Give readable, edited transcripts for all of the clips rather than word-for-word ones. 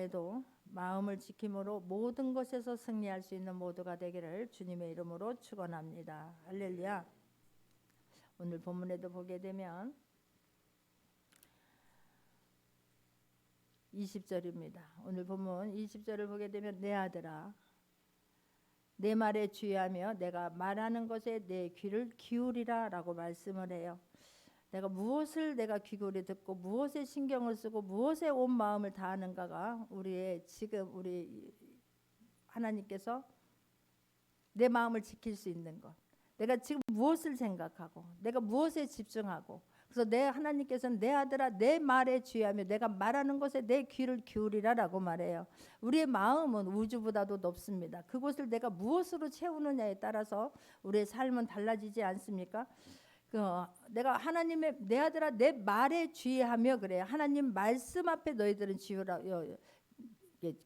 이번에도 마음을 지킴으로 모든 것에서 승리할 수 있는 모두가 되기를 주님의 이름으로 축원합니다. 할렐루야. 오늘 본문에도 보게 되면 20절입니다. 오늘 본문 20절을 보게 되면 내 아들아 내 말에 주의하며 내가 말하는 것에 내 귀를 기울이라 라고 말씀을 해요. 내가 무엇을 내가 귀고리 듣고 무엇에 신경을 쓰고 무엇에 온 마음을 다하는가가 우리의 지금 우리 하나님께서 내 마음을 지킬 수 있는 것, 내가 지금 무엇을 생각하고 내가 무엇에 집중하고, 그래서 내 하나님께서는 내 아들아 내 말에 주의하며 내가 말하는 것에 내 귀를 기울이라라고 말해요. 우리의 마음은 우주보다도 높습니다. 그곳을 내가 무엇으로 채우느냐에 따라서 우리의 삶은 달라지지 않습니까? 내가 하나님의 내 아들아 내 말에 주의하며 그래요. 하나님 말씀 앞에 너희들은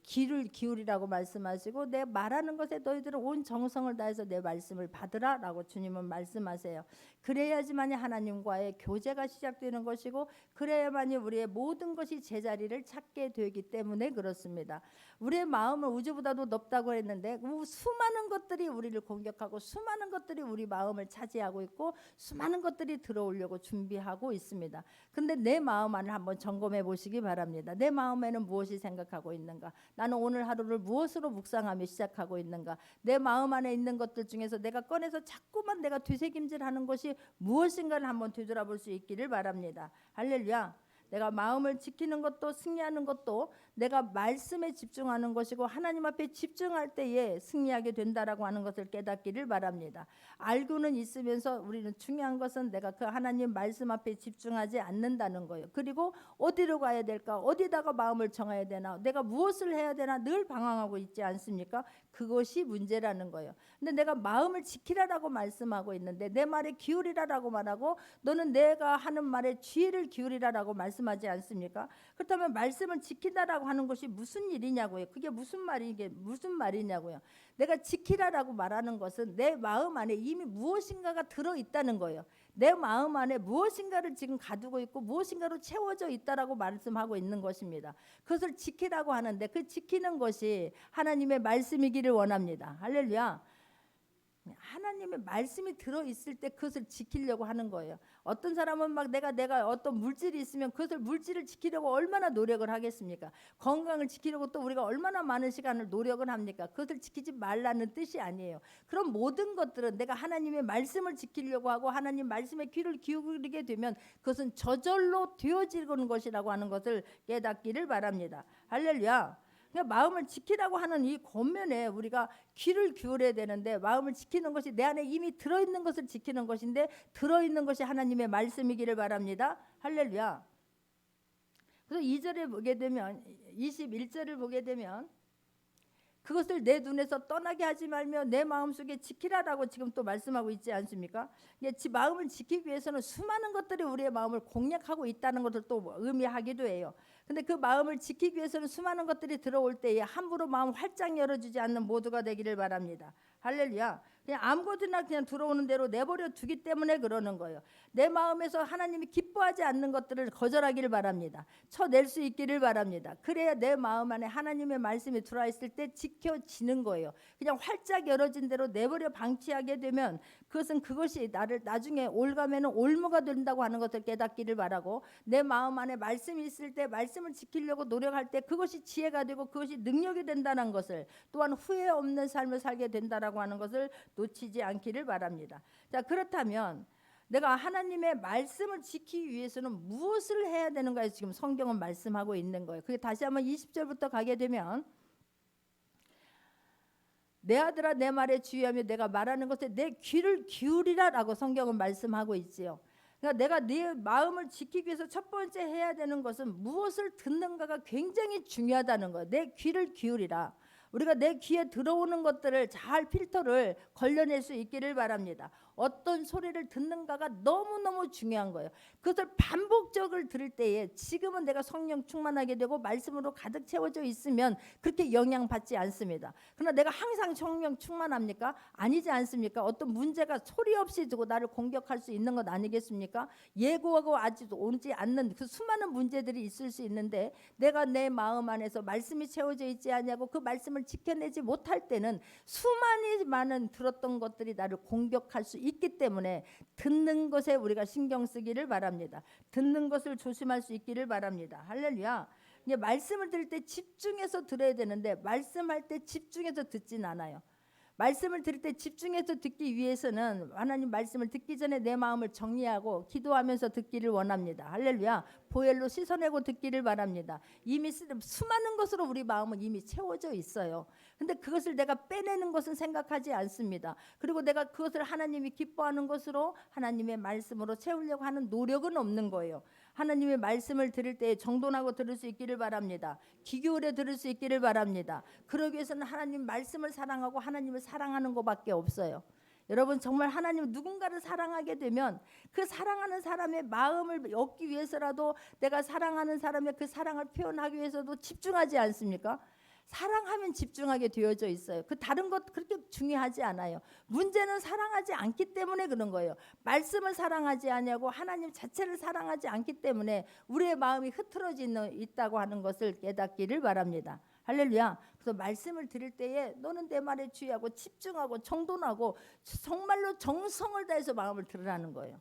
귀를 기울이라고 말씀하시고 내 말하는 것에 너희들은 온 정성을 다해서 내 말씀을 받으라라고 주님은 말씀하세요. 그래야지만이 하나님과의 교제가 시작되는 것이고 그래야만이 우리의 모든 것이 제자리를 찾게 되기 때문에 그렇습니다. 우리의 마음은 우주보다도 높다고 했는데 수많은 것들이 우리를 공격하고 수많은 것들이 우리 마음을 차지하고 있고 수많은 것들이 들어오려고 준비하고 있습니다. 근데 내 마음 안을 한번 점검해 보시기 바랍니다. 내 마음에는 무엇이 생각하고 있는가? 나는 오늘 하루를 무엇으로 묵상하며 시작하고 있는가? 내 마음 안에 있는 것들 중에서 내가 꺼내서 자꾸만 내가 되새김질하는 것이 무엇인가를 한번 되돌아볼 수 있기를 바랍니다. 할렐루야. 내가 마음을 지키는 것도 승리하는 것도 내가 말씀에 집중하는 것이고 하나님 앞에 집중할 때에 승리하게 된다라고 하는 것을 깨닫기를 바랍니다. 알고는 있으면서 우리는 중요한 것은 내가 그 하나님 말씀 앞에 집중하지 않는다는 거예요. 그리고 어디로 가야 될까? 어디다가 마음을 정해야 되나? 내가 무엇을 해야 되나? 늘 방황하고 있지 않습니까? 그것이 문제라는 거예요. 근데 내가 마음을 지키라라고 말씀하고 있는데 내 말에 기울이라라고 말하고 너는 내가 하는 말에 귀를 기울이라라고 말씀하지 않습니까? 그렇다면 말씀을 지킨다라고 하는 것이 무슨 일이냐고요. 그게 무슨 말이냐고요. 내가 지키라라고 말하는 것은 내 마음 안에 이미 무엇인가가 들어있다는 거예요. 내 마음 안에 무엇인가를 지금 가두고 있고 무엇인가로 채워져 있다라고 말씀하고 있는 것입니다. 그것을 지키라고 하는데 그 지키는 것이 하나님의 말씀이기를 원합니다. 할렐루야. 하나님의 말씀이 들어있을 때 그것을 지키려고 하는 거예요. 어떤 사람은 막 내가 어떤 물질이 있으면 그것을 물질을 지키려고 얼마나 노력을 하겠습니까? 건강을 지키려고 또 우리가 얼마나 많은 시간을 노력을 합니까? 그것을 지키지 말라는 뜻이 아니에요. 그런 모든 것들은 내가 하나님의 말씀을 지키려고 하고 하나님 말씀에 귀를 기울이게 되면 그것은 저절로 되어지는 것이라고 하는 것을 깨닫기를 바랍니다. 할렐루야. 그러니까 마음을 지키라고 하는 이 권면에 우리가 귀를 기울여야 되는데 마음을 지키는 것이 내 안에 이미 들어있는 것을 지키는 것인데 들어있는 것이 하나님의 말씀이기를 바랍니다. 할렐루야. 그래서 2절에 보게 되면 21절을 보게 되면 그것을 내 눈에서 떠나게 하지 말며 내 마음속에 지키라라고 지금 또 말씀하고 있지 않습니까? 마음을 지키기 위해서는 수많은 것들이 우리의 마음을 공략하고 있다는 것을 또 의미하기도 해요. 근데 그 마음을 지키기 위해서는 수많은 것들이 들어올 때에 함부로 마음 활짝 열어주지 않는 모두가 되기를 바랍니다. 할렐루야. 그냥 아무것이나 그냥 들어오는 대로 내버려 두기 때문에 그러는 거예요. 내 마음에서 하나님이 기뻐하지 않는 것들을 거절하기를 바랍니다. 쳐낼 수 있기를 바랍니다. 그래야 내 마음 안에 하나님의 말씀이 들어와 있을 때 지켜지는 거예요. 그냥 활짝 열어진 대로 내버려 방치하게 되면 그것이 나를 나중에 올가면은 올무가 된다고 하는 것을 깨닫기를 바라고, 내 마음 안에 말씀이 있을 때 말씀을 지키려고 노력할 때 그것이 지혜가 되고 그것이 능력이 된다는 것을, 또한 후회 없는 삶을 살게 된다라고 하는 것을 놓치지 않기를 바랍니다. 자, 그렇다면 내가 하나님의 말씀을 지키기 위해서는 무엇을 해야 되는가에 지금 성경은 말씀하고 있는 거예요. 그게 다시 한번 20절부터 가게 되면 내 아들아 내 말에 주의하며 내가 말하는 것에 내 귀를 기울이라라고 성경은 말씀하고 있지요. 그러니까 내가 네 마음을 지키기 위해서 첫 번째 해야 되는 것은 무엇을 듣는가가 굉장히 중요하다는 거예요. 내 귀를 기울이라. 우리가 내 귀에 들어오는 것들을 잘 필터를 걸러낼 수 있기를 바랍니다. 어떤 소리를 듣는가가 너무너무 중요한 거예요. 그것을 반복적으로 들을 때에 지금은 내가 성령 충만하게 되고 말씀으로 가득 채워져 있으면 그렇게 영향받지 않습니다. 그러나 내가 항상 성령 충만합니까? 아니지 않습니까? 어떤 문제가 소리 없이 두고 나를 공격할 수 있는 것 아니겠습니까? 예고하고 아직 오지 않는 그 수많은 문제들이 있을 수 있는데 내가 내 마음 안에서 말씀이 채워져 있지 않냐고 그 말씀을 지켜내지 못할 때는 많은 들었던 것들이 나를 공격할 수 있기 때문에 듣는 것에 우리가 신경 쓰기를 바랍니다. 듣는 것을 조심할 수 있기를 바랍니다. 할렐루야. 이제 말씀을 들을 때 집중해서 들어야 되는데 말씀할 때 집중해서 듣진 않아요. 말씀을 들을 때 집중해서 듣기 위해서는 하나님 말씀을 듣기 전에 내 마음을 정리하고 기도하면서 듣기를 원합니다. 할렐루야. 보혈로 씻어내고 듣기를 바랍니다. 이미 수많은 것으로 우리 마음은 이미 채워져 있어요. 근데 그것을 내가 빼내는 것은 생각하지 않습니다. 그리고 내가 그것을 하나님이 기뻐하는 것으로 하나님의 말씀으로 채우려고 하는 노력은 없는 거예요. 하나님의 말씀을 들을 때 정돈하고 들을 수 있기를 바랍니다. 귀 기울여 들을 수 있기를 바랍니다. 그러기 위해서는 하나님 말씀을 사랑하고 하나님을 사랑하는 것밖에 없어요. 여러분 정말 하나님 누군가를 사랑하게 되면 그 사랑하는 사람의 마음을 얻기 위해서라도 내가 사랑하는 사람의 그 사랑을 표현하기 위해서도 집중하지 않습니까? 사랑하면 집중하게 되어져 있어요. 그 다른 것 그렇게 중요하지 않아요. 문제는 사랑하지 않기 때문에 그런 거예요. 말씀을 사랑하지 않냐고 하나님 자체를 사랑하지 않기 때문에 우리의 마음이 흐트러져 있다고 하는 것을 깨닫기를 바랍니다. 할렐루야. 그래서 말씀을 들을 때에 너는 내 말에 주의하고 집중하고 정돈하고 정말로 정성을 다해서 마음을 들으라는 거예요.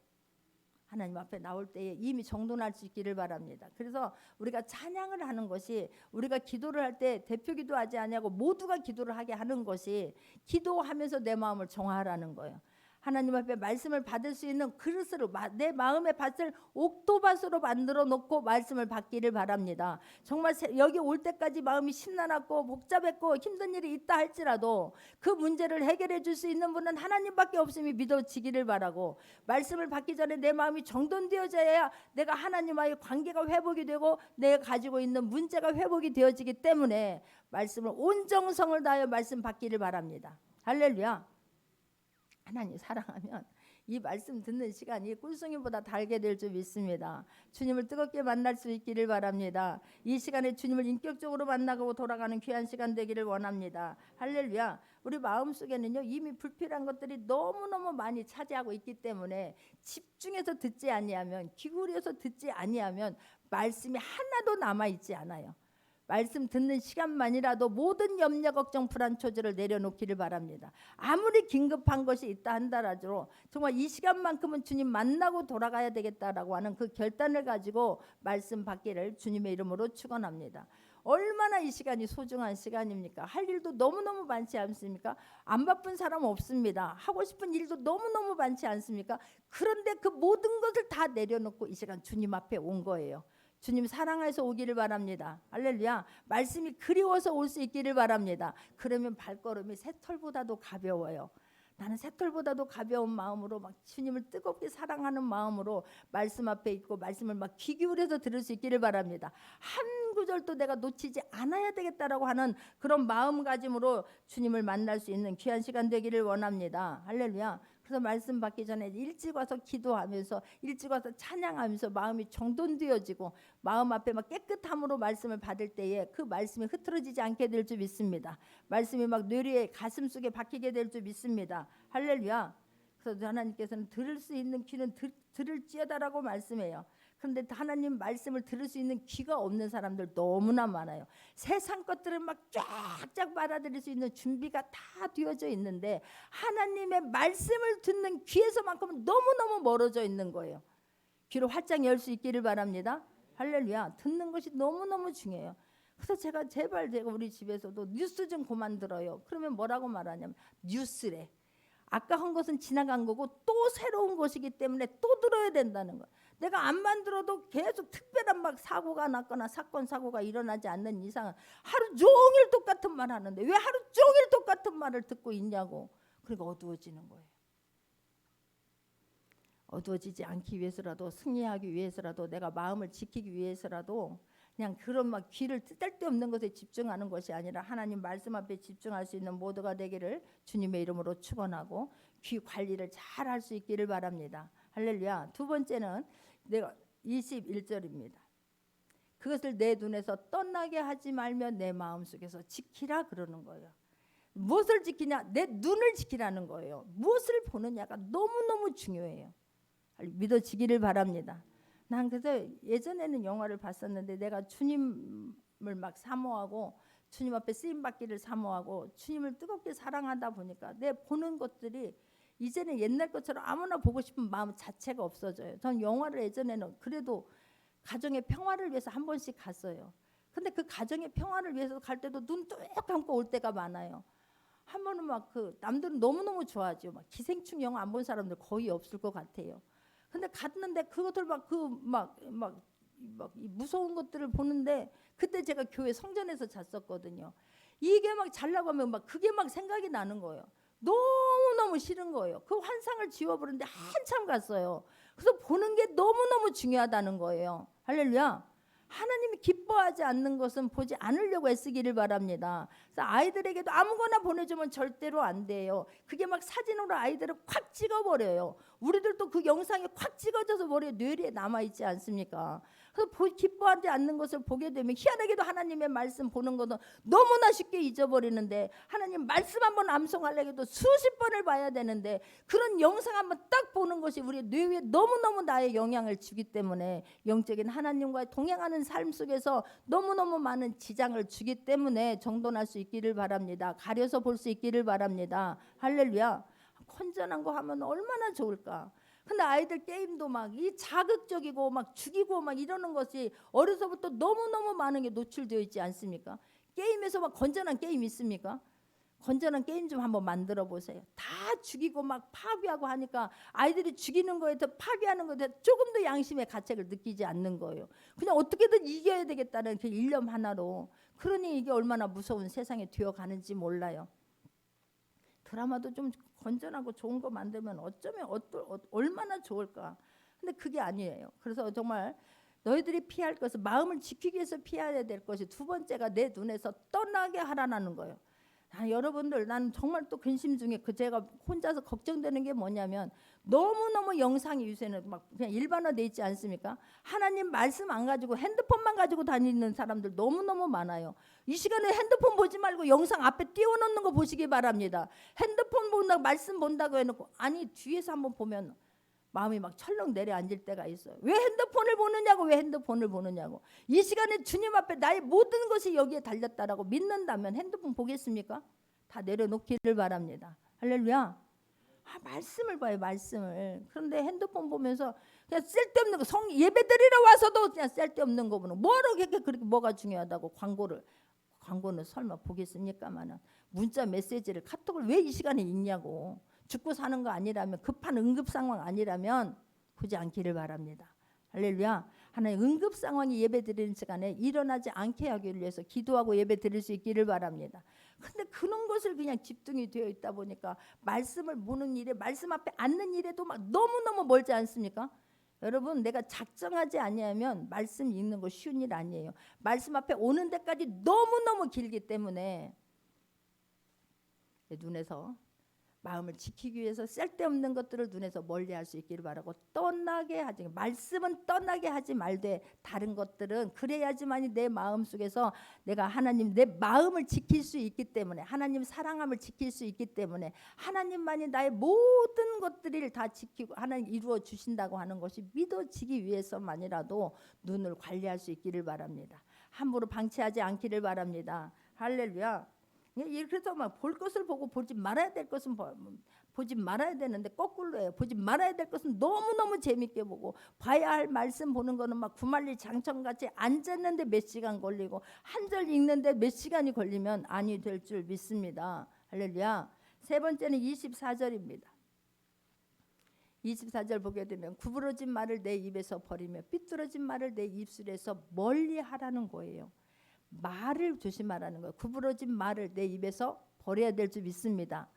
하나님 앞에 나올 때에 이미 정돈할 수 있기를 바랍니다. 그래서 우리가 찬양을 하는 것이 우리가 기도를 할 때 대표 기도하지 않냐고 모두가 기도를 하게 하는 것이 기도하면서 내 마음을 정화하라는 거예요. 하나님 앞에 말씀을 받을 수 있는 그릇으로 내 마음의 밭을 옥토밭으로 만들어 놓고 말씀을 받기를 바랍니다. 정말 여기 올 때까지 마음이 심란하고 복잡했고 힘든 일이 있다 할지라도 그 문제를 해결해 줄 수 있는 분은 하나님밖에 없음이 믿어지기를 바라고 말씀을 받기 전에 내 마음이 정돈되어져야 내가 하나님과의 관계가 회복이 되고 내가 가지고 있는 문제가 회복이 되어지기 때문에 말씀을 온 정성을 다하여 말씀 받기를 바랍니다. 할렐루야. 하나님 사랑하면 이 말씀 듣는 시간이 꿀송이보다 달게 될 줄 믿습니다. 주님을 뜨겁게 만날 수 있기를 바랍니다. 이 시간에 주님을 인격적으로 만나고 돌아가는 귀한 시간 되기를 원합니다. 할렐루야. 우리 마음속에는요 이미 불필요한 것들이 너무너무 많이 차지하고 있기 때문에 집중해서 듣지 아니하면 기울여서 듣지 아니하면 말씀이 하나도 남아있지 않아요. 말씀 듣는 시간만이라도 모든 염려 걱정 불안 초조를 내려놓기를 바랍니다. 아무리 긴급한 것이 있다 한다라도 정말 이 시간만큼은 주님 만나고 돌아가야 되겠다라고 하는 그 결단을 가지고 말씀 받기를 주님의 이름으로 축원합니다. 얼마나 이 시간이 소중한 시간입니까? 할 일도 너무너무 많지 않습니까? 안 바쁜 사람 없습니다. 하고 싶은 일도 너무너무 많지 않습니까? 그런데 그 모든 것을 다 내려놓고 이 시간 주님 앞에 온 거예요. 주님 사랑해서 오기를 바랍니다. 할렐루야. 말씀이 그리워서 올 수 있기를 바랍니다. 그러면 발걸음이 새털보다도 가벼워요. 나는 새털보다도 가벼운 마음으로 막 주님을 뜨겁게 사랑하는 마음으로 말씀 앞에 있고 말씀을 막 귀 기울여서 들을 수 있기를 바랍니다. 한 구절도 내가 놓치지 않아야 되겠다라고 하는 그런 마음가짐으로 주님을 만날 수 있는 귀한 시간 되기를 원합니다. 할렐루야. 그래서 말씀 받기 전에 일찍 와서 기도하면서 일찍 와서 찬양하면서 마음이 정돈되어지고 마음 앞에 막 깨끗함으로 말씀을 받을 때에 그 말씀이 흐트러지지 않게 될 줄 믿습니다. 말씀이 막 뇌리에 가슴 속에 박히게 될 줄 믿습니다. 할렐루야. 그래서 하나님께서는 들을 수 있는 귀는 들을지어다라고 말씀해요. 그런데 하나님 말씀을 들을 수 있는 귀가 없는 사람들 너무나 많아요. 세상 것들은 막 쫙쫙 받아들일 수 있는 준비가 다 되어져 있는데 하나님의 말씀을 듣는 귀에서만큼은 너무너무 멀어져 있는 거예요. 귀를 활짝 열 수 있기를 바랍니다. 할렐루야. 듣는 것이 너무너무 중요해요. 그래서 제가 제발 우리 집에서도 뉴스 좀 그만 들어요. 그러면 뭐라고 말하냐면 뉴스래. 아까 한 것은 지나간 거고 또 새로운 것이기 때문에 또 들어야 된다는 거예요. 내가 안 만들어도 계속 특별한 막 사고가 났거나 사건 사고가 일어나지 않는 이상은 하루 종일 똑같은 말 하는데 왜 하루 종일 똑같은 말을 듣고 있냐고. 그러니까 어두워지는 거예요. 어두워지지 않기 위해서라도 승리하기 위해서라도 내가 마음을 지키기 위해서라도 그냥 그런 막 귀를 쓸데없는 것에 집중하는 것이 아니라 하나님 말씀 앞에 집중할 수 있는 모두가 되기를 주님의 이름으로 축원하고 귀 관리를 잘 할 수 있기를 바랍니다. 할렐루야. 두 번째는 내가 21절입니다. 그것을 내 눈에서 떠나게 하지 말며 내 마음속에서 지키라 그러는 거예요. 무엇을 지키냐? 내 눈을 지키라는 거예요. 무엇을 보느냐가 너무너무 중요해요. 믿어지기를 바랍니다. 난 그래서 예전에는 영화를 봤었는데 내가 주님을 막 사모하고 주님 앞에 쓰임받기를 사모하고 주님을 뜨겁게 사랑하다 보니까 내 보는 것들이 이제는 옛날 것처럼 아무나 보고 싶은 마음 자체가 없어져요. 전 영화를 예전에는 그래도 가정의 평화를 위해서 한 번씩 갔어요. 근데 그 가정의 평화를 위해서 갈 때도 눈 뚝 감고 올 때가 많아요. 한 번은 막 그 남들은 너무너무 좋아하죠. 막 기생충 영화 안 본 사람들 거의 없을 것 같아요. 근데 갔는데 그것들 막 무서운 것들을 보는데 그때 제가 교회 성전에서 잤었거든요. 이게 막 잘 나가면 막 그게 막 생각이 나는 거예요. 너무너무 싫은 거예요. 그 환상을 지워버리는데 한참 갔어요. 그래서 보는 게 너무너무 중요하다는 거예요. 할렐루야. 하나님이 기뻐하지 않는 것은 보지 않으려고 애쓰기를 바랍니다. 그래서 아이들에게도 아무거나 보내주면 절대로 안 돼요. 그게 막 사진으로 아이들을 콱 찍어버려요. 우리들도 그 영상이 콱 찍어져서 머리에 뇌리에 남아있지 않습니까? 그래서 기뻐하지 않는 것을 보게 되면 희한하게도 하나님의 말씀 보는 것은 너무나 쉽게 잊어버리는데 하나님 말씀 한번 암송하려고 해도 수십 번을 봐야 되는데 그런 영상 한번 딱 보는 것이 우리 뇌에 너무너무 나의 영향을 주기 때문에 영적인 하나님과 동행하는 삶 속에서 너무너무 많은 지장을 주기 때문에 정돈할 수 있기를 바랍니다. 가려서 볼 수 있기를 바랍니다. 할렐루야. 건전한 거 하면 얼마나 좋을까. 근데 아이들 게임도 막 이 자극적이고 막 죽이고 막 이러는 것이 어려서부터 너무너무 많은 게 노출되어 있지 않습니까? 게임에서 막 건전한 게임 있습니까? 건전한 게임 좀 한번 만들어 보세요. 다 죽이고 막 파괴하고 하니까 아이들이 죽이는 거에 더 파괴하는 거에 조금도 양심의 가책을 느끼지 않는 거예요. 그냥 어떻게든 이겨야 되겠다는 그 일념 하나로. 그러니 이게 얼마나 무서운 세상에 되어가는지 몰라요. 드라마도 좀 건전하고 좋은 거 만들면 어쩌면 얼마나 좋을까. 근데 그게 아니에요. 그래서 정말 너희들이 피할 것은 마음을 지키기 위해서 피해야 될 것이 두 번째가 내 눈에서 떠나게 하라는 거예요. 여러분들 나는 정말 또 근심 중에 제가 혼자서 걱정되는 게 뭐냐면 너무너무 영상이 요새는 막 그냥 일반화돼 있지 않습니까? 하나님 말씀 안 가지고 핸드폰만 가지고 다니는 사람들 너무너무 많아요. 이 시간에 핸드폰 보지 말고 영상 앞에 띄워놓는 거 보시기 바랍니다. 핸드폰 본다고 말씀 본다고 해놓고 아니 뒤에서 한번 보면 마음이 막 철렁 내려앉을 때가 있어요. 왜 핸드폰을 보느냐고. 왜 핸드폰을 보느냐고. 이 시간에 주님 앞에 나의 모든 것이 여기에 달렸다라고 믿는다면 핸드폰 보겠습니까? 다 내려놓기를 바랍니다. 할렐루야. 말씀을 봐요. 말씀을. 그런데 핸드폰 보면서 그냥 쓸데없는 거 예배 드리러 와서도 그냥 쓸데없는 거 보는 뭐로 그렇게 뭐가 중요하다고 광고는 설마 보겠습니까마는 문자 메시지를 카톡을 왜 이 시간에 읽냐고. 죽고 사는 거 아니라면 급한 응급 상황 아니라면 보지 않기를 바랍니다. 할렐루야. 하나님 응급 상황이 예배 드리는 시간에 일어나지 않게 하기를 위해서 기도하고 예배 드릴 수 있기를 바랍니다. 근데 그런 것을 그냥 집중이 되어 있다 보니까 말씀을 보는 일에 말씀 앞에 앉는 일에도 막 너무너무 멀지 않습니까? 여러분 내가 작정하지 아니하면 말씀 읽는 거 쉬운 일 아니에요. 말씀 앞에 오는 데까지 너무너무 길기 때문에 내 눈에서 마음을 지키기 위해서 쓸데없는 것들을 눈에서 멀리할 수 있기를 바라고 떠나게 하지 말씀은 떠나게 하지 말되 다른 것들은 그래야지만이 내 마음 속에서 내가 하나님 내 마음을 지킬 수 있기 때문에 하나님 사랑함을 지킬 수 있기 때문에 하나님만이 나의 모든 것들을 다 지키고 하나님 이루어 주신다고 하는 것이 믿어지기 위해서만이라도 눈을 관리할 수 있기를 바랍니다. 함부로 방치하지 않기를 바랍니다. 할렐루야. 그래서 막 볼 것을 보고 보지 말아야 될 것은 보지 말아야 되는데 거꾸로예요. 보지 말아야 될 것은 너무너무 재밌게 보고 봐야 할 말씀 보는 거는 막 구말리 장천같이 앉았는데 몇 시간 걸리고 한 절 읽는데 몇 시간이 걸리면 아니 될 줄 믿습니다. 할렐루야. 세 번째는 24절입니다. 24절 보게 되면 구부러진 말을 내 입에서 버리며 삐뚤어진 말을 내 입술에서 멀리 하라는 거예요. 말을 조심하라는 거예요. 구부러진 말을 내 입에서 버려야 될 줄 믿습니다.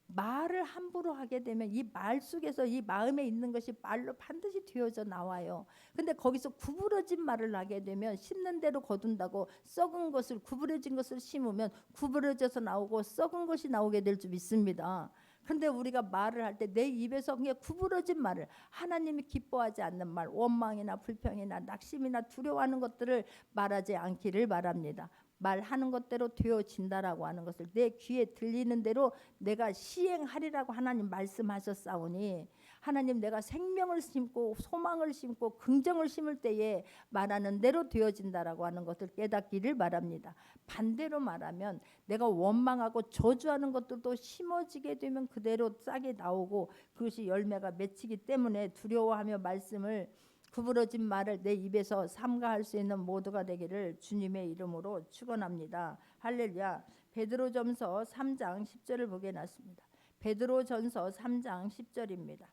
말을 함부로 하게 되면 이 말 속에서 이 마음에 있는 것이 말로 반드시 되어져 나와요. 근데 거기서 구부러진 말을 하게 되면 심는 대로 거둔다고 썩은 것을 구부러진 것을 심으면 구부러져서 나오고 썩은 것이 나오게 될 줄 믿습니다. 그런데 우리가 말을 할 때 내 입에서 그냥 구부러진 말을, 하나님이 기뻐하지 않는 말, 원망이나 불평이나 낙심이나 두려워하는 것들을 말하지 않기를 바랍니다. 말하는 것대로 되어진다라고 하는 것을 내 귀에 들리는 대로 내가 시행하리라고 하나님 말씀하셨사오니, 하나님 내가 생명을 심고 소망을 심고 긍정을 심을 때에 말하는 대로 되어진다라고 하는 것을 깨닫기를 바랍니다. 반대로 말하면 내가 원망하고 저주하는 것들도 심어지게 되면 그대로 싹이 나오고 그것이 열매가 맺히기 때문에 두려워하며 말씀을, 구부러진 말을 내 입에서 삼가할 수 있는 모두가 되기를 주님의 이름으로 축원합니다. 할렐루야. 베드로전서 3장 10절을 보게 놨습니다. 베드로전서 3장 10절입니다.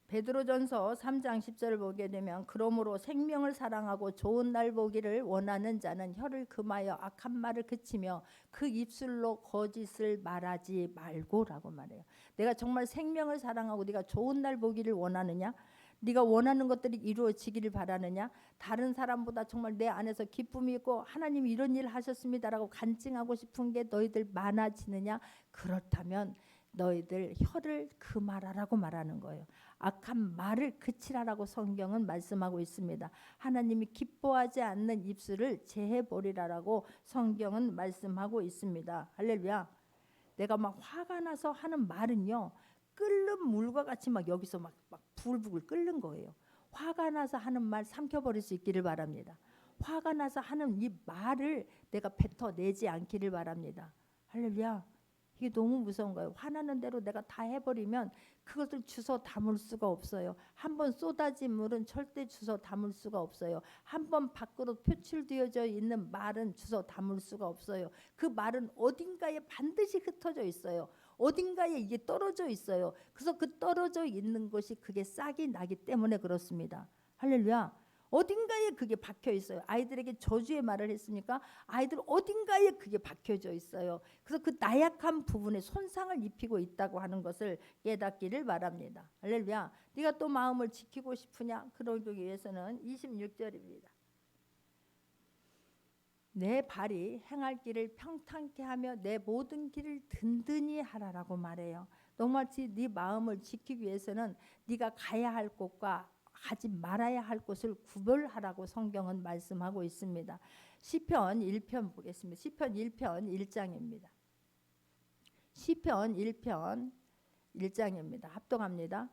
베드로전서 3장 10절을 보게 되면, 그러므로 생명을 사랑하고 좋은 날 보기를 원하는 자는 혀를 금하여 악한 말을 그치며 그 입술로 거짓을 말하지 말고라고 말해요. 내가 정말 생명을 사랑하고 네가 좋은 날 보기를 원하느냐? 네가 원하는 것들이 이루어지기를 바라느냐? 다른 사람보다 정말 내 안에서 기쁨이 있고 하나님이 이런 일 하셨습니다라고 간증하고 싶은 게 너희들 많아지느냐? 그렇다면 너희들 혀를 금하라라고 말하는 거예요. 악한 말을 그치라라고 성경은 말씀하고 있습니다. 하나님이 기뻐하지 않는 입술을 제해버리라라고 성경은 말씀하고 있습니다. 할렐루야. 내가 막 화가 나서 하는 말은요, 끓는 물과 같이 막 여기서 막 부글부글 끓는 거예요. 화가 나서 하는 말 삼켜버릴 수 있기를 바랍니다. 화가 나서 하는 이 말을 내가 뱉어내지 않기를 바랍니다. 할렐루야. 이게 너무 무서운 거예요. 화나는 대로 내가 다 해버리면 그것을 주워 담을 수가 없어요. 한번 쏟아진 물은 절대 주워 담을 수가 없어요. 한번 밖으로 표출되어져 있는 말은 주워 담을 수가 없어요. 그 말은 어딘가에 반드시 흩어져 있어요. 어딘가에 이게 떨어져 있어요. 그래서 그 떨어져 있는 것이 그게 싹이 나기 때문에 그렇습니다. 할렐루야. 어딘가에 그게 박혀 있어요. 아이들에게 저주의 말을 했으니까 아이들 어딘가에 그게 박혀져 있어요. 그래서 그 나약한 부분에 손상을 입히고 있다고 하는 것을 깨닫기를 바랍니다. 할렐루야. 네가 또 마음을 지키고 싶으냐? 그러기 위해서는 26절입니다. 내 발이 행할 길을 평탄케 하며 내 모든 길을 든든히 하라라고 말해요. 너무나치 네 마음을 지키기 위해서는 네가 가야 할 곳과 가지 말아야 할 것을 구별하라고 성경은 말씀하고 있습니다. 시편 1편 보겠습니다. 시편 1편 1장입니다. 시편 1편 1장입니다. 합독합니다.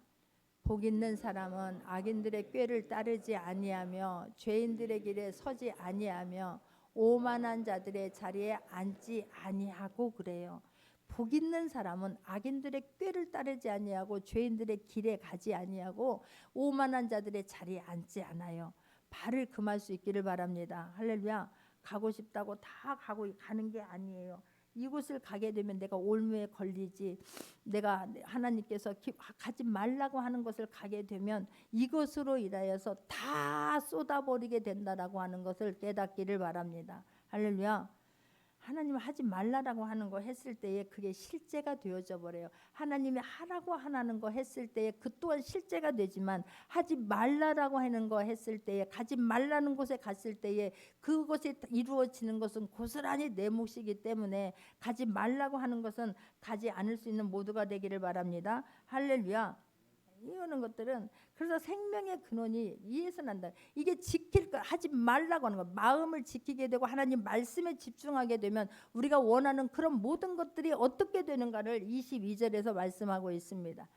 복 있는 사람은 악인들의 꾀를 따르지 아니하며 죄인들의 길에 서지 아니하며 오만한 자들의 자리에 앉지 아니하고 그래요. 복 있는 사람은 악인들의 꾀를 따르지 아니하고 죄인들의 길에 가지 아니하고 오만한 자들의 자리에 앉지 않아요. 발을 금할 수 있기를 바랍니다. 할렐루야. 가고 싶다고 다 가는 게 아니에요. 이곳을 가게 되면 내가 올무에 걸리지, 내가 하나님께서 가지 말라고 하는 것을 가게 되면 이것으로 인하여서 다 쏟아버리게 된다라고 하는 것을 깨닫기를 바랍니다. 할렐루야. 하나님 하지 말라라고 하는 거 했을 때에 그게 실제가 되어져 버려요. 하나님이 하라고 하는 거 했을 때에 그 또한 실제가 되지만, 하지 말라라고 하는 거 했을 때에, 가지 말라는 곳에 갔을 때에 그것이 이루어지는 것은 고스란히 내 몫이기 때문에 가지 말라고 하는 것은 가지 않을 수 있는 모두가 되기를 바랍니다. 할렐루야. 이거는 것들은, 그래서 생명의 근원이 이에서 난다. 이게 지킬 거, 하지 말라고 하는 거, 마음을 지키게 되고 하나님 말씀에 집중하게 되면 우리가 원하는 그런 모든 것들이 어떻게 되는가를 22절에서 말씀하고 있습니다.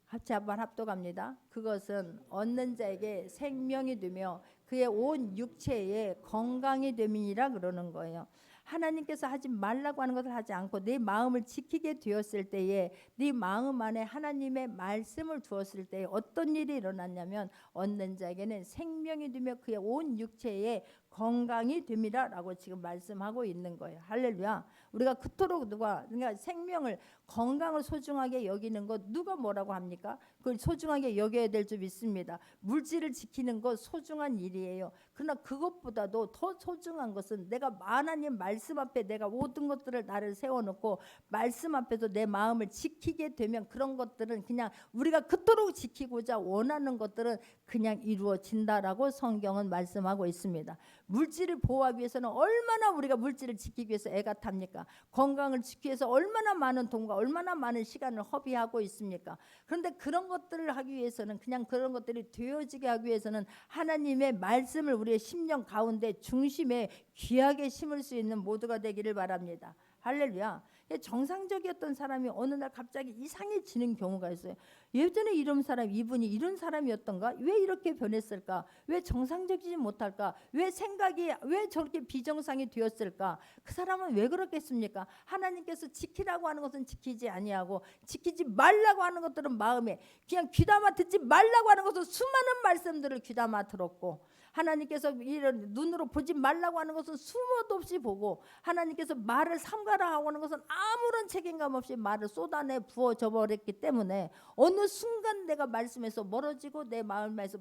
같이 한번 합독합니다. 그것은 얻는 자에게 생명이 되며 그의 온 육체에 건강이 됨이니라 그러는 거예요. 하나님께서 하지 말라고 하는 것을 하지 않고 네 마음을 지키게 되었을 때에, 네 마음 안에 하나님의 말씀을 두었을 때에 어떤 일이 일어났냐면, 얻는 자에게는 생명이 되며 그의 온 육체에 건강이 됨이라라고 지금 말씀하고 있는 거예요. 할렐루야. 우리가 그토록 그러니까 생명을, 건강을 소중하게 여기는 것, 누가 뭐라고 합니까? 그걸 소중하게 여겨야 될 줄 믿습니다. 물질을 지키는 것 소중한 일이에요. 그러나 그것보다도 더 소중한 것은 내가 하나님 말씀 앞에 내가 모든 것들을 나를 세워놓고 말씀 앞에서 내 마음을 지키게 되면, 그런 것들은 그냥 우리가 그토록 지키고자 원하는 것들은 그냥 이루어진다라고 성경은 말씀하고 있습니다. 물질을 보호하기 위해서는 얼마나 우리가 물질을 지키기 위해서 애가 탑니까? 건강을 지키기 위해서 얼마나 많은 돈과 얼마나 많은 시간을 허비하고 있습니까? 그런데 그런 것들을 하기 위해서는, 그냥 그런 것들이 되어지게 하기 위해서는 하나님의 말씀을 우리의 심령 가운데 중심에 귀하게 심을 수 있는 모두가 되기를 바랍니다. 할렐루야. 정상적이었던 사람이 어느 날 갑자기 이상해지는 경우가 있어요. 예전에 이런 사람, 이분이 이런 사람이었던가? 왜 이렇게 변했을까? 왜 정상적이지 못할까? 왜 생각이 왜 저렇게 비정상이 되었을까? 그 사람은 왜 그렇겠습니까? 하나님께서 지키라고 하는 것은 지키지 아니하고, 지키지 말라고 하는 것들은 마음에 그냥 귀담아 듣지 말라고 하는 것은 수많은 말씀들을 귀담아 들었고, 하나님께서 이런 눈으로 보지 말라고 하는 것은 수모도 없이 보고, 하나님께서 말을 삼가라 하고 하는 것은 아무런 책임감 없이 말을 쏟아내 부어져 버렸기 때문에 어느 순간 내가 말씀에서 멀어지고 내 마음에서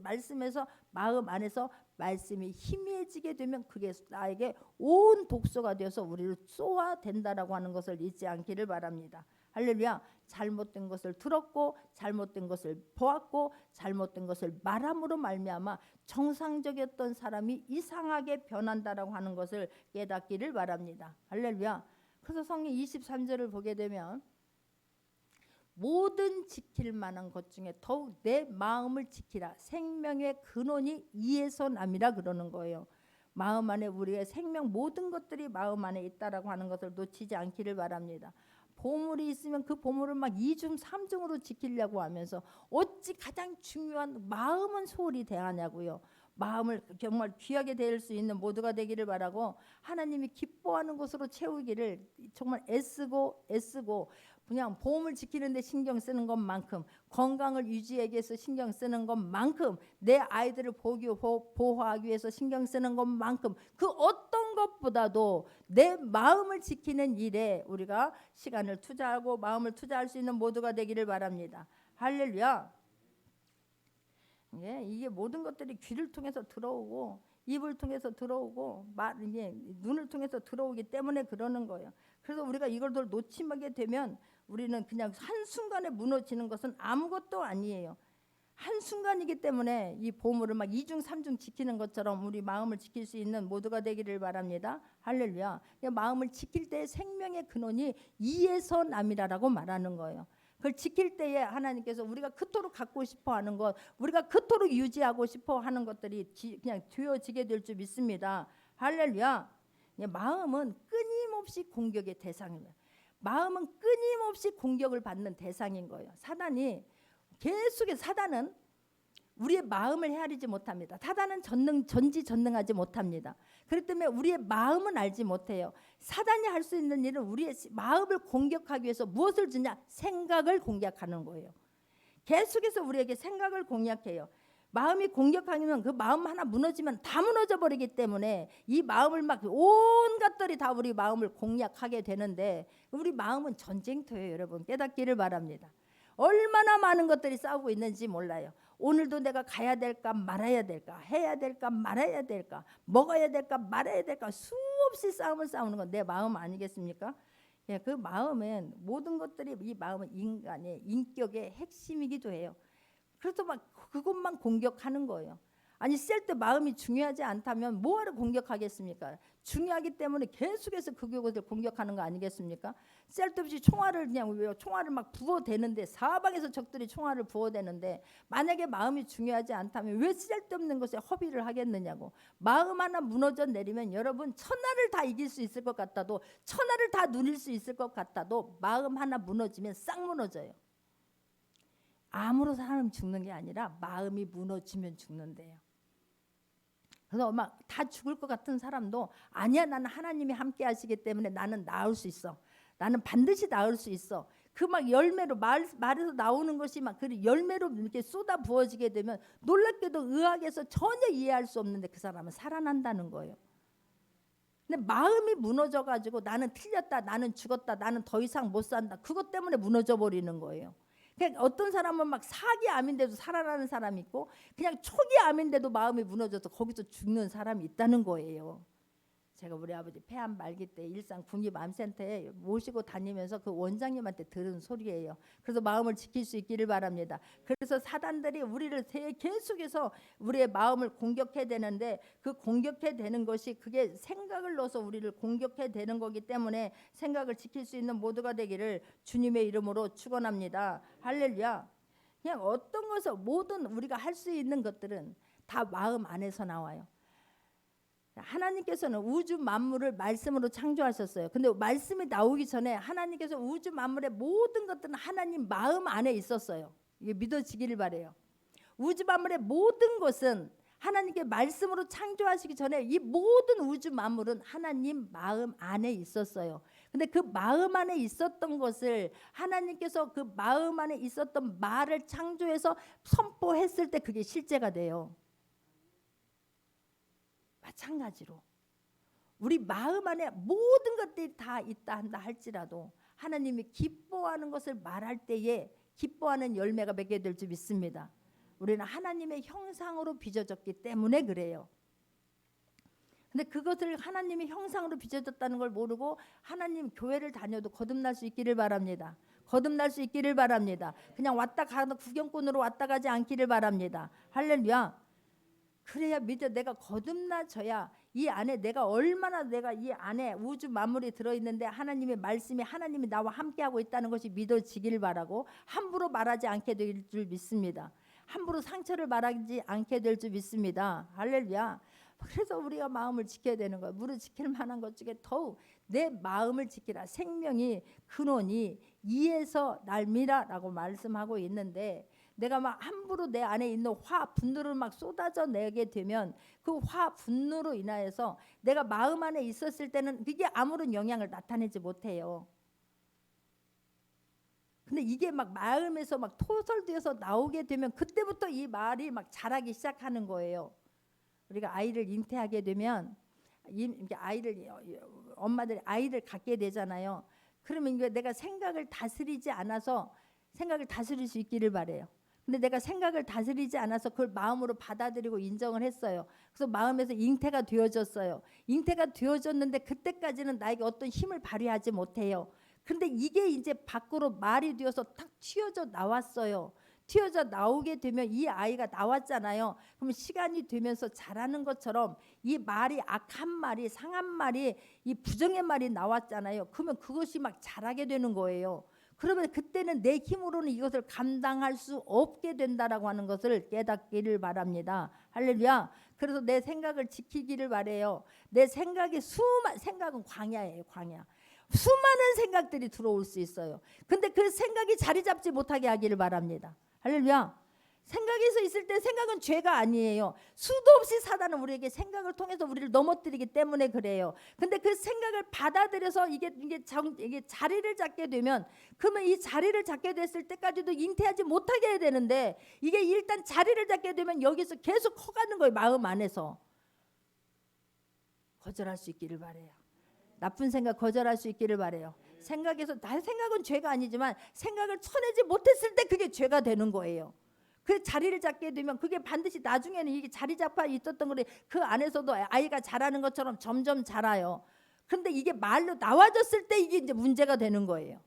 마음 안에서 말씀이 희미해지게 되면 그게 나에게 온 독소가 되어서 우리를 쏘아댄다라고 하는 것을 잊지 않기를 바랍니다. 할렐루야. 잘못된 것을 들었고 잘못된 것을 보았고 잘못된 것을 말함으로 말미암아 정상적이었던 사람이 이상하게 변한다라고 하는 것을 깨닫기를 바랍니다. 할렐루야. 그래서 성경 23절을 보게 되면 모든 지킬 만한 것 중에 더욱 내 마음을 지키라. 생명의 근원이 이에서 남이라 그러는 거예요. 마음 안에 우리의 생명 모든 것들이 마음 안에 있다라고 하는 것을 놓치지 않기를 바랍니다. 보물이 있으면 그 보물을 막 2중 3중으로 지키려고 하면서 어찌 가장 중요한 마음은 소홀히 대하냐고요. 마음을 정말 귀하게 될 수 있는 모두가 되기를 바라고, 하나님이 기뻐하는 것으로 채우기를 정말 애쓰고 그냥 보험을 지키는 데 신경 쓰는 것만큼, 건강을 유지하기 위해서 신경 쓰는 것만큼, 내 아이들을 보호하기 위해서 신경 쓰는 것만큼, 그 어떤 것보다도 내 마음을 지키는 일에 우리가 시간을 투자하고 마음을 투자할 수 있는 모두가 되기를 바랍니다. 할렐루야. 이게 모든 것들이 귀를 통해서 들어오고 입을 통해서 들어오고 이게 눈을 통해서 들어오기 때문에 그러는 거예요. 그래서 우리가 이걸 놓치게 되면 우리는 그냥 한순간에 무너지는 것은 아무것도 아니에요. 한순간이기 때문에 이 보물을 막 2중 3중 지키는 것처럼 우리 마음을 지킬 수 있는 모두가 되기를 바랍니다. 할렐루야. 마음을 지킬 때 생명의 근원이 이에서 남이라고 말하는 거예요. 그걸 지킬 때에 하나님께서 우리가 그토록 갖고 싶어 하는 것, 우리가 그토록 유지하고 싶어 하는 것들이 그냥 되어지게 될 줄 믿습니다. 할렐루야. 마음은 끊임없이 공격의 대상입니다. 마음은 끊임없이 공격을 받는 대상인 거예요. 사단은 우리의 마음을 헤아리지 못합니다. 사단은 전지전능하지 못합니다. 그렇기 때문에 우리의 마음은 알지 못해요. 사단이 할 수 있는 일은 우리의 마음을 공격하기 위해서 무엇을 주냐? 생각을 공격하는 거예요. 계속해서 우리에게 생각을 공략해요. 마음이 공격하면 그 마음 하나 무너지면 다 무너져 버리기 때문에 이 마음을 막 온갖들이 다 우리 마음을 공략하게 되는데, 우리 마음은 전쟁터예요. 여러분 깨닫기를 바랍니다. 얼마나 많은 것들이 싸우고 있는지 몰라요. 오늘도 내가 가야 될까 말아야 될까, 해야 될까 말아야 될까, 먹어야 될까 말아야 될까, 수없이 싸움을 싸우는 건 내 마음 아니겠습니까? 그 마음은 모든 것들이, 이 마음은 인간의 인격의 핵심이기도 해요. 그래서 막 그것만 공격하는 거예요. 아니 쓸 때 마음이 중요하지 않다면 뭐하러 공격하겠습니까? 중요하기 때문에 계속해서 그것을 공격하는 거 아니겠습니까? 쓸데없이 총알을 막 부어대는데, 사방에서 적들이 총알을 부어대는데, 만약에 마음이 중요하지 않다면 왜 쓸데없는 것에 허비를 하겠느냐고. 마음 하나 무너져 내리면 여러분 천하를 다 이길 수 있을 것 같아도, 천하를 다 누릴 수 있을 것 같아도 마음 하나 무너지면 싹 무너져요. 암으로 사람 죽는 게 아니라 마음이 무너지면 죽는데요. 그래서 막 다 죽을 것 같은 사람도 아니야, 나는 하나님이 함께 하시기 때문에 나는 나을 수 있어. 나는 반드시 나을 수 있어. 그 막 열매로 말에서 나오는 것이 막 그 열매로 이렇게 쏟아 부어지게 되면 놀랍게도 의학에서 전혀 이해할 수 없는데 그 사람은 살아난다는 거예요. 근데 마음이 무너져 가지고 나는 틀렸다, 나는 죽었다, 나는 더 이상 못 산다, 그것 때문에 무너져 버리는 거예요. 그러니까 어떤 사람은 막 사기 암인데도 살아나는 사람이 있고, 그냥 초기 암인데도 마음이 무너져서 거기서 죽는 사람이 있다는 거예요. 제가 우리 아버지 폐암 말기 때 일산 국립암센터에 모시고 다니면서 그 원장님한테 들은 소리예요. 그래서 마음을 지킬 수 있기를 바랍니다. 그래서 사단들이 우리를 계속해서 우리의 마음을 공격해야 되는데 그 공격해야 되는 것이 그게 생각을 넣어서 우리를 공격해야 되는 거기 때문에 생각을 지킬 수 있는 모두가 되기를 주님의 이름으로 축원합니다. 할렐루야. 그냥 어떤 것을 모든 우리가 할 수 있는 것들은 다 마음 안에서 나와요. 하나님께서는 우주 만물을 말씀으로 창조하셨어요. 근데 말씀이 나오기 전에 하나님께서 우주 만물의 모든 것들은 하나님 마음 안에 있었어요. 이게 믿어지기를 바래요. 우주 만물의 모든 것은 하나님께 말씀으로 창조하시기 전에 이 모든 우주 만물은 하나님 마음 안에 있었어요. 근데 그 마음 안에 있었던 것을 하나님께서 그 마음 안에 있었던 말을 창조해서 선포했을 때 그게 실제가 돼요. 마찬가지로 우리 마음 안에 모든 것들이 다 있다 한다 할지라도 하나님이 기뻐하는 것을 말할 때에 기뻐하는 열매가 맺게 될 줄 믿습니다. 우리는 하나님의 형상으로 빚어졌기 때문에 그래요. 근데 그것을 하나님의 형상으로 빚어졌다는 걸 모르고 하나님 교회를 다녀도 거듭날 수 있기를 바랍니다. 거듭날 수 있기를 바랍니다. 그냥 왔다 가다 구경꾼으로 왔다 가지 않기를 바랍니다. 할렐루야. 그래야 믿어 내가 거듭나져야 이 안에 내가 얼마나 내가 이 안에 우주 만물이 들어있는데 하나님의 말씀이 하나님이 나와 함께하고 있다는 것이 믿어지길 바라고 함부로 말하지 않게 될 줄 믿습니다. 함부로 상처를 말하지 않게 될 줄 믿습니다. 할렐루야. 그래서 우리가 마음을 지켜야 되는 거예요. 무릇 지킬 만한 것 중에 더욱 내 마음을 지키라. 생명이 근원이 이에서 날미라라고 말씀하고 있는데 내가 막 함부로 내 안에 있는 분노를 막 쏟아져 내게 되면 그 분노로 인하여서 내가 마음 안에 있었을 때는 그게 아무런 영향을 나타내지 못해요. 근데 이게 막 마음에서 막 토설되어서 나오게 되면 그때부터 이 말이 막 자라기 시작하는 거예요. 우리가 아이를 잉태하게 되면 엄마들이 아이를 갖게 되잖아요. 그러면 이게 내가 생각을 다스리지 않아서 생각을 다스릴 수 있기를 바래요. 근데 내가 생각을 다스리지 않아서 그걸 마음으로 받아들이고 인정을 했어요. 그래서 마음에서 잉태가 되어졌어요. 잉태가 되어졌는데 그때까지는 나에게 어떤 힘을 발휘하지 못해요. 근데 이게 이제 밖으로 말이 되어서 탁 튀어져 나왔어요. 튀어져 나오게 되면 이 아이가 나왔잖아요. 그러면 시간이 되면서 자라는 것처럼 이 말이 악한 말이 상한 말이 이 부정의 말이 나왔잖아요. 그러면 그것이 막 자라게 되는 거예요. 그러면 그때는 내 힘으로는 이것을 감당할 수 없게 된다라고 하는 것을 깨닫기를 바랍니다. 할렐루야. 그래서 내 생각을 지키기를 바래요. 내 생각이 생각은 광야예요. 광야. 수많은 생각들이 들어올 수 있어요. 근데 그 생각이 자리 잡지 못하게 하기를 바랍니다. 할렐루야. 생각에서 있을 때 생각은 죄가 아니에요. 수도 없이 사단은 우리에게 생각을 통해서 우리를 넘어뜨리기 때문에 그래요. 근데 그 생각을 받아들여서 이게 자리를 잡게 되면 그러면 이 자리를 잡게 됐을 때까지도 잉태하지 못하게 해야 되는데 이게 일단 자리를 잡게 되면 여기서 계속 커가는 거예요. 마음 안에서. 거절할 수 있기를 바래요. 나쁜 생각 거절할 수 있기를 바래요. 생각은 죄가 아니지만 생각을 쳐내지 못했을 때 그게 죄가 되는 거예요. 그 자리를 잡게 되면 그게 반드시 나중에는 이게 자리 잡아 있었던 거를 그 안에서도 아이가 자라는 것처럼 점점 자라요. 그런데 이게 말로 나와졌을 때 이게 이제 문제가 되는 거예요.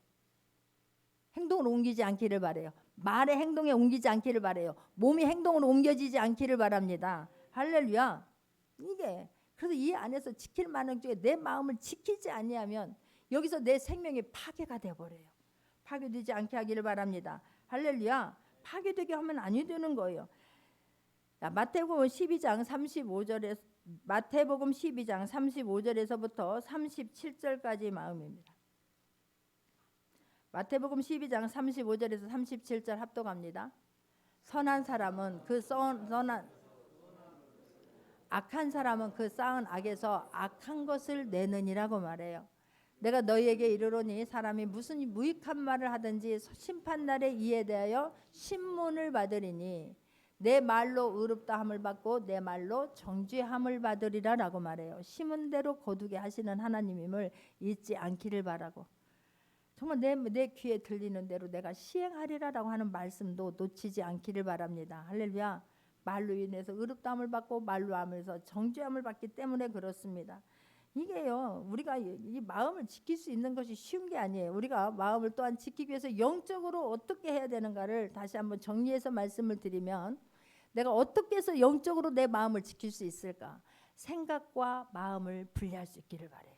행동을 옮기지 않기를 바래요. 말의 행동에 옮기지 않기를 바래요. 몸이 행동으로 옮겨지지 않기를 바랍니다. 할렐루야. 이게 그래서 이 안에서 지킬 만한 중에 내 마음을 지키지 아니하면 여기서 내 생명이 파괴가 되어버려요. 파괴되지 않게 하기를 바랍니다. 할렐루야. 파괴되게 하면 아니 되는 거예요. 마태복음 12장 35절에 마태복음 12장 35절에서부터 37절까지 마음입니다. 마태복음 12장 35절에서 37절 합독합니다. 선한 사람은 악한 사람은 그 쌓은 악에서 악한 것을 내느니라고 말해요. 내가 너희에게 이르노니 사람이 무슨 무익한 말을 하든지 심판날에 이에 대하여 신문을 받으리니 내 말로 의롭다함을 받고 내 말로 정죄함을 받으리라라고 말해요. 심은 대로 거두게 하시는 하나님임을 잊지 않기를 바라고 정말 내 귀에 들리는 대로 내가 시행하리라라고 하는 말씀도 놓치지 않기를 바랍니다. 할렐루야. 말로 인해서 의롭다함을 받고 말로 하면서 정죄함을 받기 때문에 그렇습니다. 이게요, 우리가 이 마음을 지킬 수 있는 것이 쉬운 게 아니에요. 우리가 마음을 또한 지키기 위해서 영적으로 어떻게 해야 되는가를 다시 한번 정리해서 말씀을 드리면, 내가 어떻게 해서 영적으로 내 마음을 지킬 수 있을까? 생각과 마음을 분리할 수 있기를 바래요.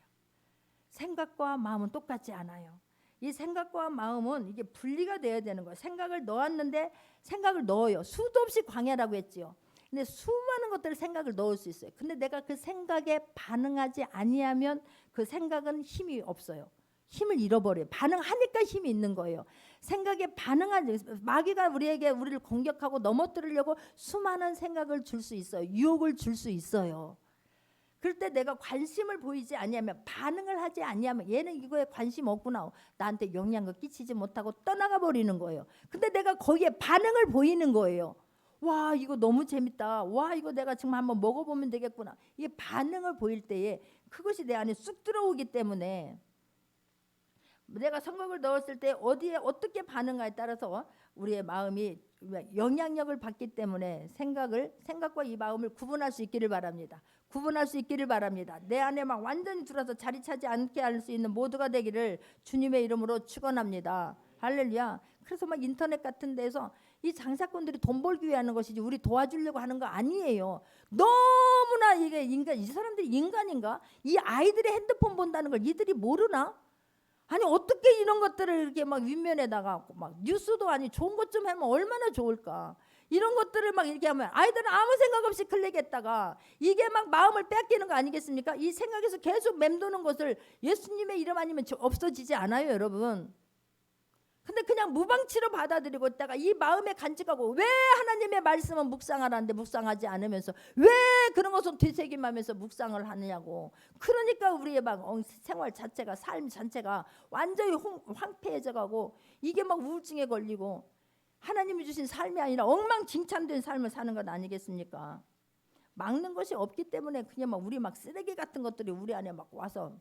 생각과 마음은 똑같지 않아요. 이 생각과 마음은 이게 분리가 돼야 되는 거예요. 생각을 넣었는데, 생각을 넣어요. 수도 없이 광야라고 했지요. 근데 수많은 것들을 생각을 넣을 수 있어요. 근데 내가 그 생각에 반응하지 아니하면 그 생각은 힘이 없어요. 힘을 잃어버려요. 반응하니까 힘이 있는 거예요. 생각에 반응하지, 마귀가 우리를 공격하고 넘어뜨리려고 수많은 생각을 줄 수 있어요. 유혹을 줄 수 있어요. 그럴 때 내가 관심을 보이지 아니하면, 반응을 하지 아니하면, 얘는 이거에 관심 없구나, 나한테 영향을 끼치지 못하고 떠나가 버리는 거예요. 근데 내가 거기에 반응을 보이는 거예요. 와, 이거 너무 재밌다. 와, 이거 내가 정말 한번 먹어보면 되겠구나. 이게 반응을 보일 때에 그것이 내 안에 쑥 들어오기 때문에, 내가 성경을 넣었을 때 어디에 어떻게 반응하에 따라서 우리의 마음이 영향력을 받기 때문에, 생각과 이 마음을 구분할 수 있기를 바랍니다. 구분할 수 있기를 바랍니다. 내 안에 막 완전히 들어서 자리 차지 않게 할 수 있는 모두가 되기를 주님의 이름으로 축원합니다. 할렐루야. 그래서 막 인터넷 같은 데서 이 장사꾼들이 돈 벌기 위해 하는 것이지 우리 도와주려고 하는 거 아니에요. 너무나 이게 이 사람들이 인간인가? 이 아이들의 핸드폰 본다는 걸 이들이 모르나? 아니, 어떻게 이런 것들을 이렇게 막 윗면에다가 막 뉴스도 아니 좋은 것 좀 하면 얼마나 좋을까? 이런 것들을 막 이렇게 하면 아이들은 아무 생각 없이 클릭했다가 이게 막 마음을 뺏기는 거 아니겠습니까? 이 생각에서 계속 맴도는 것을 예수님의 이름 아니면 없어지지 않아요, 여러분. 근데 그냥 무방치로 받아들이고 있다가 이 마음에 간직하고, 왜 하나님의 말씀은 묵상하라는데 묵상하지 않으면서 왜 그런 것을 되새김하면서 묵상을 하느냐고. 그러니까 우리의 막 생활 자체가, 삶 자체가 완전히 황폐해져 가고, 이게 막 우울증에 걸리고, 하나님이 주신 삶이 아니라 엉망진창된 삶을 사는 것 아니겠습니까? 막는 것이 없기 때문에 그냥 막 우리 막 쓰레기 같은 것들이 우리 안에 막 와서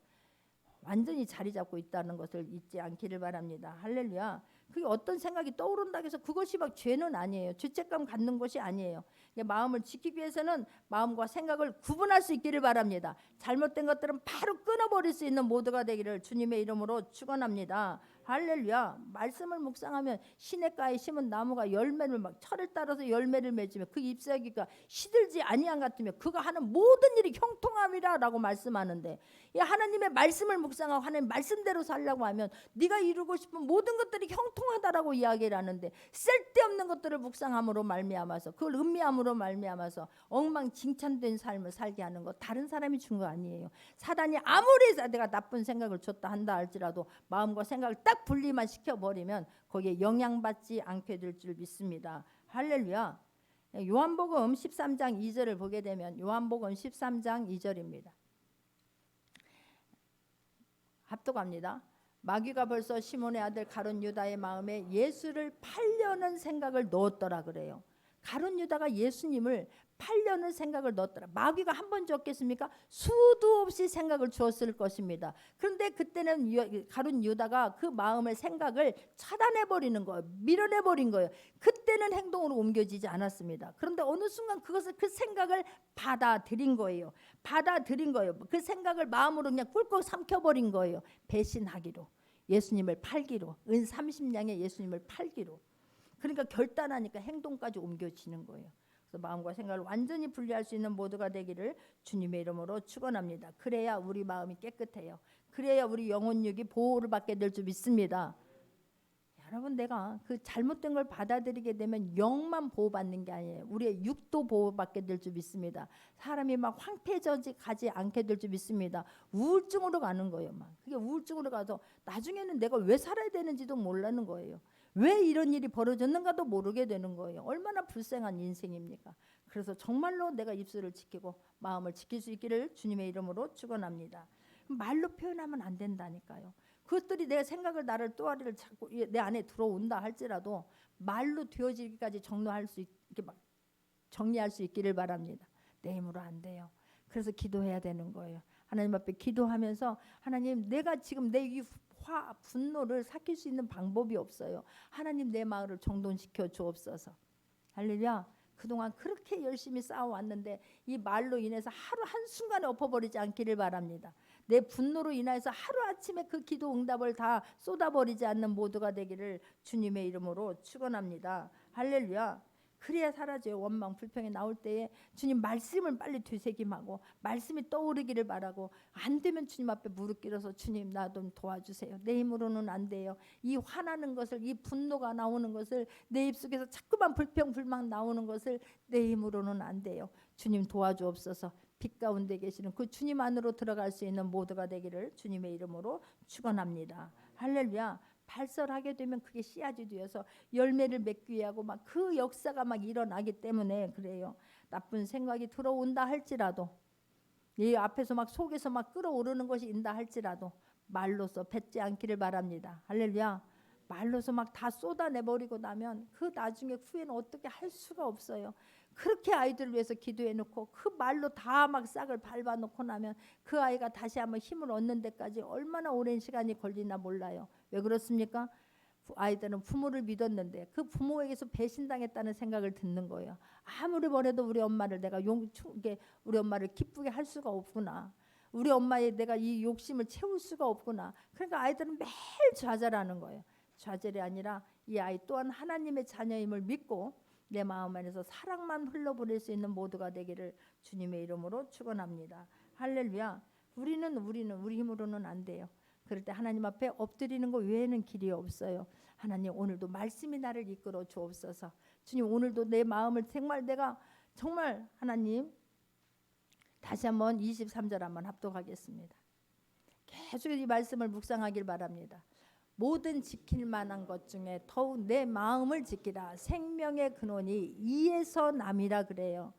완전히 자리 잡고 있다는 것을 잊지 않기를 바랍니다. 할렐루야. 그게 어떤 생각이 떠오른다고 해서 그것이 막 죄는 아니에요. 죄책감 갖는 것이 아니에요. 마음을 지키기 위해서는 마음과 생각을 구분할 수 있기를 바랍니다. 잘못된 것들은 바로 끊어버릴 수 있는 모두가 되기를 주님의 이름으로 축원합니다. 할렐루야. 말씀을 묵상하면 시냇가에 심은 나무가 열매를 막 철을 따라서 열매를 맺으며 그 잎사귀가 시들지 아니한 같으며 그가 하는 모든 일이 형통함이라라고 말씀하는데, 이 하나님의 말씀을 묵상하고 하나님 말씀대로 살려고 하면 네가 이루고 싶은 모든 것들이 형통하다라고 이야기를 하는데, 쓸데없는 것들을 묵상함으로 말미암아서, 그걸 음미함으로 말미암아서 엉망진창된 삶을 살게 하는 것, 다른 사람이 준 거 아니에요. 사단이 아무리 내가 나쁜 생각을 줬다 한다 할지라도 마음과 생각을 딱 분리만 시켜버리면 거기에 영향받지 않게 될 줄 믿습니다. 할렐루야. 요한복음 13장 2절을 보게 되면, 요한복음 13장 2절입니다. 합독합니다. 마귀가 벌써 시몬의 아들 가룟 유다의 마음에 예수를 팔려는 생각을 넣었더라 그래요. 가룟 유다가 예수님을 팔려는 생각을 넣었더라. 마귀가 한 번 줬겠습니까? 수도 없이 생각을 주었을 것입니다. 그런데 그때는 가룟 유다가 그 마음의 생각을 차단해버리는 거예요. 밀어내버린 거예요. 그때는 행동으로 옮겨지지 않았습니다. 그런데 어느 순간 그 생각을 받아들인 거예요. 그 생각을 마음으로 그냥 꿀꺽 삼켜버린 거예요. 배신하기로, 예수님을 팔기로, 은 30냥에 예수님을 팔기로. 그러니까 결단하니까 행동까지 옮겨지는 거예요. 그래서 마음과 생각을 완전히 분리할 수 있는 모두가 되기를 주님의 이름으로 축원합니다. 그래야 우리 마음이 깨끗해요. 그래야 우리 영혼육이 보호를 받게 될 줄 믿습니다. 여러분, 내가 그 잘못된 걸 받아들이게 되면 영만 보호받는 게 아니에요. 우리의 육도 보호받게 될 줄 믿습니다. 사람이 막 황폐해져 가지 않게 될 줄 믿습니다. 우울증으로 가는 거예요. 막 그게 우울증으로 가서 나중에는 내가 왜 살아야 되는지도 모르는 거예요. 왜 이런 일이 벌어졌는가도 모르게 되는 거예요. 얼마나 불쌍한 인생입니까? 그래서 정말로 내가 입술을 지키고 마음을 지킬 수 있기를 주님의 이름으로 축원합니다. 말로 표현하면 안 된다니까요. 그것들이 내 생각을, 나를 또아리를 자꾸 내 안에 들어온다 할지라도 말로 되어지기까지 이렇게 막 정리할 수 있기를 바랍니다. 내 힘으로 안 돼요. 그래서 기도해야 되는 거예요. 하나님 앞에 기도하면서, 하나님, 내가 지금 내 이 분노를 삭힐 수 있는 방법이 없어요. 하나님, 내 마음을 정돈시켜 주옵소서. 할렐루야. 그동안 그렇게 열심히 싸워왔는데 이 말로 인해서 하루 한순간에 엎어버리지 않기를 바랍니다. 내 분노로 인해서 하루아침에 그 기도 응답을 다 쏟아버리지 않는 모두가 되기를 주님의 이름으로 축원합니다. 할렐루야. 그래야 사라져요. 원망 불평이 나올 때에 주님 말씀을 빨리 되새김하고 말씀이 떠오르기를 바라고, 안 되면 주님 앞에 무릎 꿇어서 주님 나 좀 도와주세요. 내 힘으로는 안 돼요. 이 화나는 것을, 이 분노가 나오는 것을, 내 입속에서 자꾸만 불평 불만 나오는 것을 내 힘으로는 안 돼요. 주님 도와주옵소서. 빛 가운데 계시는 그 주님 안으로 들어갈 수 있는 모두가 되기를 주님의 이름으로 축원합니다. 할렐루야. 발설하게 되면 그게 씨앗이 되어서 열매를 맺기 위하고 막 그 역사가 막 일어나기 때문에 그래요. 나쁜 생각이 들어온다 할지라도, 이 앞에서 막 속에서 막 끓어오르는 것이 있다 할지라도 말로서 뱉지 않기를 바랍니다. 할렐루야. 말로서 막 다 쏟아내버리고 나면 그 나중에 후회는 어떻게 할 수가 없어요. 그렇게 아이들을 위해서 기도해놓고 그 말로 다 막 싹을 밟아놓고 나면 그 아이가 다시 한번 힘을 얻는 데까지 얼마나 오랜 시간이 걸리나 몰라요. 왜 그렇습니까? 아이들은 부모를 믿었는데 그 부모에게서 배신당했다는 생각을 듣는 거예요. 아무리 뭐래도 우리 엄마를 내가 우리 엄마를 기쁘게 할 수가 없구나. 우리 엄마의 내가 이 욕심을 채울 수가 없구나. 그러니까 아이들은 매일 좌절하는 거예요. 좌절이 아니라 이 아이 또한 하나님의 자녀임을 믿고 내 마음 안에서 사랑만 흘러보낼 수 있는 모두가 되기를 주님의 이름으로 축원합니다. 할렐루야. 우리는 우리 힘으로는 안 돼요. 그럴 때 하나님 앞에 엎드리는 것 외에는 길이 없어요. 하나님 오늘도 말씀이 나를 이끌어 주옵소서. 주님 오늘도 내 마음을 내가 정말 하나님, 다시 한번 23절 한번 합독하겠습니다. 계속 이 말씀을 묵상하길 바랍니다. 모든 지킬 만한 것 중에 더욱 내 마음을 지키라. 생명의 근원이 이에서 남이라 그래요.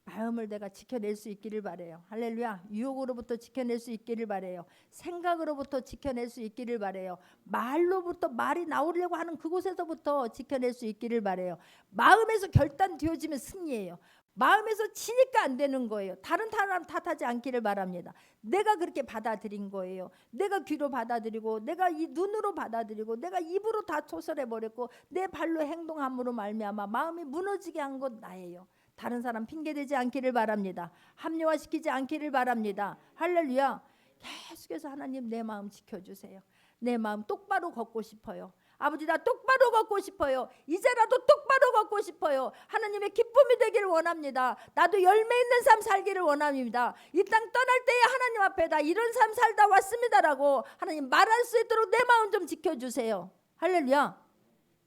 마음을 내가 지켜낼 수 있기를 바래요. 할렐루야. 유혹으로부터 지켜낼 수 있기를 바래요. 생각으로부터 지켜낼 수 있기를 바래요. 말로부터 말이 나오려고 하는 그곳에서부터 지켜낼 수 있기를 바래요. 마음에서 결단되어지면 승리예요. 마음에서 치니까 안 되는 거예요. 다른 사람 탓하지 않기를 바랍니다. 내가 그렇게 받아들인 거예요. 내가 귀로 받아들이고 내가 이 눈으로 받아들이고 내가 입으로 다 토설해 버렸고 내 발로 행동함으로 말미암아 마음이 무너지게 한 것 나예요. 다른 사람 핑계대지 않기를 바랍니다. 합리화시키지 않기를 바랍니다. 할렐루야. 계속해서 하나님 내 마음 지켜주세요. 내 마음 똑바로 걷고 싶어요. 아버지 나 똑바로 걷고 싶어요. 이제라도 똑바로 걷고 싶어요. 하나님의 기쁨이 되기를 원합니다. 나도 열매 있는 삶 살기를 원합니다. 이 땅 떠날 때에 하나님 앞에 나 이런 삶 살다 왔습니다라고 하나님 말할 수 있도록 내 마음 좀 지켜주세요. 할렐루야.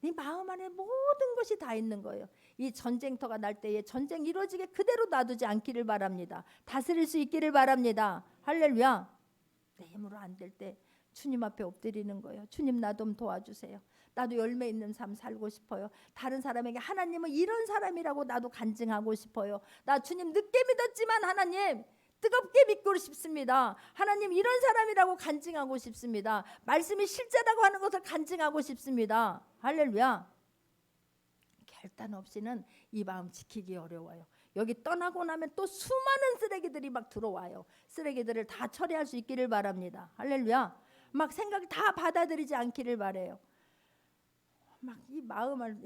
네 마음 안에 모든 것이 다 있는 거예요. 이 전쟁터가 날 때에 전쟁 이루어지게 그대로 놔두지 않기를 바랍니다. 다스릴 수 있기를 바랍니다. 할렐루야. 내 힘으로 안 될 때 주님 앞에 엎드리는 거예요. 주님 나 좀 도와주세요. 나도 열매 있는 삶 살고 싶어요. 다른 사람에게 하나님은 이런 사람이라고 나도 간증하고 싶어요. 나 주님 늦게 믿었지만 하나님 뜨겁게 믿고 싶습니다. 하나님 이런 사람이라고 간증하고 싶습니다. 말씀이 실제라고 하는 것을 간증하고 싶습니다. 할렐루야. 결단 없이는 이 마음 지키기 어려워요. 여기 떠나고 나면 또 수많은 쓰레기들이 막 들어와요. 쓰레기들을 다 처리할 수 있기를 바랍니다. 할렐루야. 막 생각이 다 받아들이지 않기를 바래요. 막 이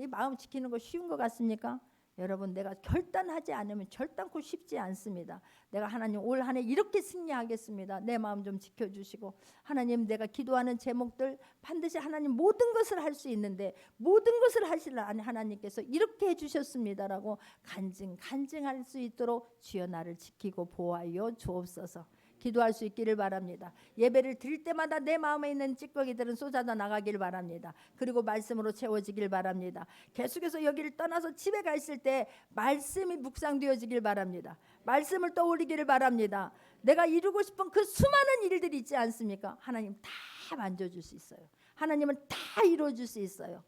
마음 지키는 거 쉬운 것 같습니까? 여러분 내가 결단하지 않으면 결단코 쉽지 않습니다. 내가 하나님 올 한 해 이렇게 승리하겠습니다. 내 마음 좀 지켜주시고 하나님 내가 기도하는 제목들 반드시 하나님 모든 것을 할 수 있는데 모든 것을 하시려 하나님께서 이렇게 해주셨습니다라고 간증할 수 있도록 주여 나를 지키고 보호하여 주옵소서. 기도할 수 있기를 바랍니다. 예배를 드릴 때마다 내 마음에 있는 찌꺼기들은 쏟아져 나가길 바랍니다. 그리고 말씀으로 채워지길 바랍니다. 계속해서 여기를 떠나서 집에 가 있을 때 말씀이 묵상되어지길 바랍니다. 말씀을 떠올리기를 바랍니다. 내가 이루고 싶은 그 수많은 일들이 있지 않습니까? 하나님 다 만져줄 수 있어요. 하나님은 다 이루어줄 수 있어요.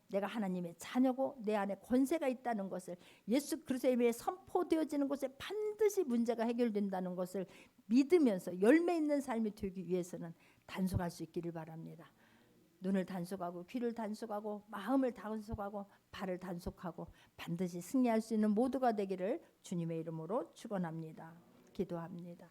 내가 하나님의 자녀고 내 안에 권세가 있다는 것을, 예수 그리스도의 이름에 선포되어지는 곳에 반드시 문제가 해결된다는 것을 믿으면서 열매 있는 삶이 되기 위해서는 단속할 수 있기를 바랍니다. 눈을 단속하고 귀를 단속하고 마음을 단속하고 발을 단속하고 반드시 승리할 수 있는 모두가 되기를 주님의 이름으로 축원합니다. 기도합니다.